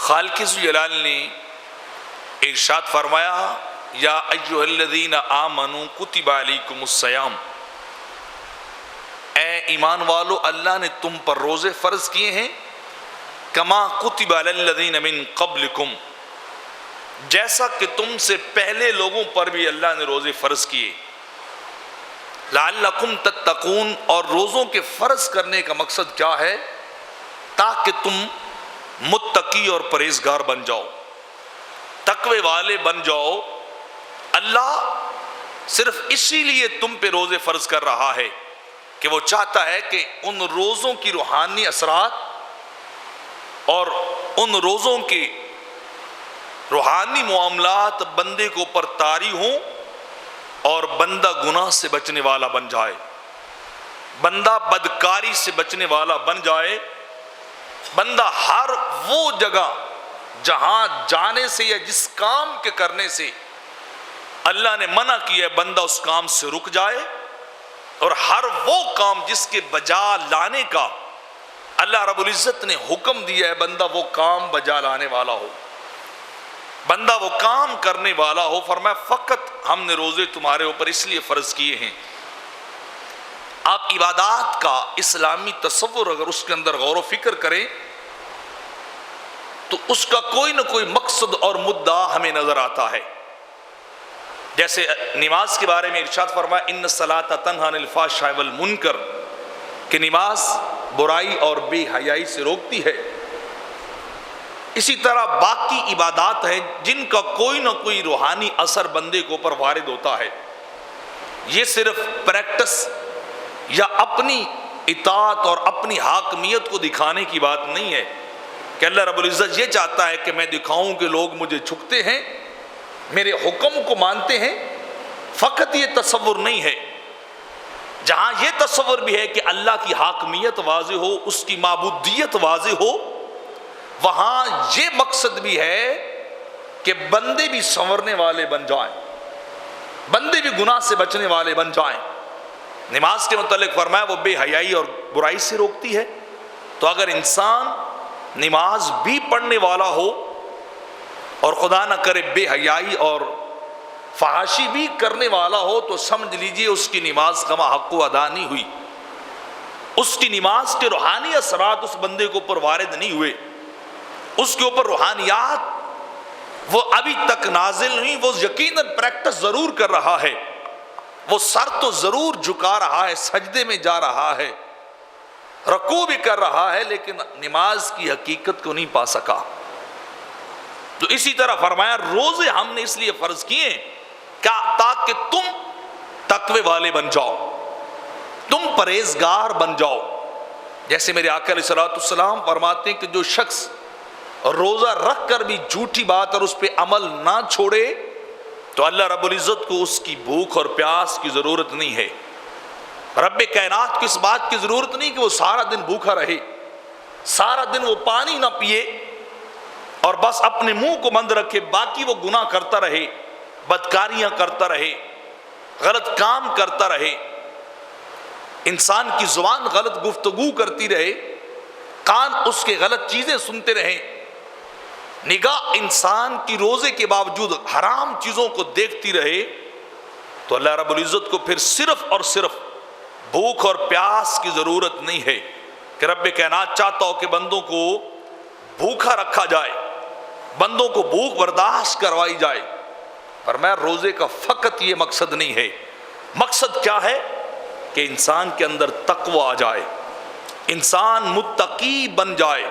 خالق جلال نے ارشاد فرمایا یا ایھا الذین آمنوا کتب علیکم الصیام، اے ایمان والو اللہ نے تم پر روزے فرض کیے ہیں، کما کتب علی الذین من قبلکم، جیسا کہ تم سے پہلے لوگوں پر بھی اللہ نے روزے فرض کیے، لعلکم تتقون، اور روزوں کے فرض کرنے کا مقصد کیا ہے؟ تاکہ تم متقی اور پرہیزگار بن جاؤ، تقوی والے بن جاؤ۔ اللہ صرف اسی لیے تم پہ روزے فرض کر رہا ہے کہ وہ چاہتا ہے کہ ان روزوں کی روحانی اثرات اور ان روزوں کے روحانی معاملات بندے کو اوپر طاری ہوں اور بندہ گناہ سے بچنے والا بن جائے، بندہ بدکاری سے بچنے والا بن جائے، بندہ ہر وہ جگہ جہاں جانے سے یا جس کام کے کرنے سے اللہ نے منع کیا ہے بندہ اس کام سے رک جائے، اور ہر وہ کام جس کے بجا لانے کا اللہ رب العزت نے حکم دیا ہے بندہ وہ کام بجا لانے والا ہو، بندہ وہ کام کرنے والا ہو۔ فرمایا فقط ہم نے روزے تمہارے اوپر اس لیے فرض کیے ہیں۔ آپ عبادات کا اسلامی تصور اگر اس کے اندر غور و فکر کریں تو اس کا کوئی نہ کوئی مقصد اور مدعا ہمیں نظر آتا ہے۔ جیسے نماز کے بارے میں ارشاد فرمایا ان الصلاۃ تنہی عن الفحشاء والمنکر، کہ نماز برائی اور بے حیائی سے روکتی ہے۔ اسی طرح باقی عبادات ہیں جن کا کوئی نہ کوئی روحانی اثر بندے کو اوپر وارد ہوتا ہے، یہ صرف پریکٹس یا اپنی اطاعت اور اپنی حاکمیت کو دکھانے کی بات نہیں ہے کہ اللہ رب العزت یہ چاہتا ہے کہ میں دکھاؤں کہ لوگ مجھے جھکتے ہیں، میرے حکم کو مانتے ہیں۔ فقط یہ تصور نہیں ہے، جہاں یہ تصور بھی ہے کہ اللہ کی حاکمیت واضح ہو، اس کی معبودیت واضح ہو، وہاں یہ مقصد بھی ہے کہ بندے بھی سنورنے والے بن جائیں، بندے بھی گناہ سے بچنے والے بن جائیں۔ نماز کے متعلق فرمایا وہ بے حیائی اور برائی سے روکتی ہے، تو اگر انسان نماز بھی پڑھنے والا ہو اور خدا نہ کرے بے حیائی اور فحاشی بھی کرنے والا ہو تو سمجھ لیجئے اس کی نماز کما حق و ادا نہیں ہوئی، اس کی نماز کے روحانی اثرات اس بندے کو اوپر وارد نہیں ہوئے، اس کے اوپر روحانیات وہ ابھی تک نازل نہیں، وہ یقیناً پریکٹس ضرور کر رہا ہے، وہ سر تو ضرور جھکا رہا ہے، سجدے میں جا رہا ہے، رکوع بھی کر رہا ہے، لیکن نماز کی حقیقت کو نہیں پا سکا۔ تو اسی طرح فرمایا روزے ہم نے اس لیے فرض کیے کیا تاکہ تم تقوی والے بن جاؤ، تم پرہیزگار بن جاؤ۔ جیسے میرے آقا علیہ الصلوۃ والسلام فرماتے ہیں کہ جو شخص روزہ رکھ کر بھی جھوٹی بات اور اس پہ عمل نہ چھوڑے تو اللہ رب العزت کو اس کی بھوک اور پیاس کی ضرورت نہیں ہے، رب کائنات کو اس بات کی ضرورت نہیں کہ وہ سارا دن بھوکا رہے، سارا دن وہ پانی نہ پیے اور بس اپنے منہ کو بند رکھے، باقی وہ گناہ کرتا رہے، بدکاریاں کرتا رہے، غلط کام کرتا رہے، انسان کی زبان غلط گفتگو کرتی رہے، کان اس کے غلط چیزیں سنتے رہیں، نگاہ انسان کی روزے کے باوجود حرام چیزوں کو دیکھتی رہے، تو اللہ رب العزت کو پھر صرف اور صرف بھوک اور پیاس کی ضرورت نہیں ہے کہ رب کائنات چاہتا ہو کہ بندوں کو بھوکا رکھا جائے، بندوں کو بھوک برداشت کروائی جائے۔ فرمایا روزے کا فقط یہ مقصد نہیں ہے، مقصد کیا ہے کہ انسان کے اندر تقوی آ جائے، انسان متقی بن جائے،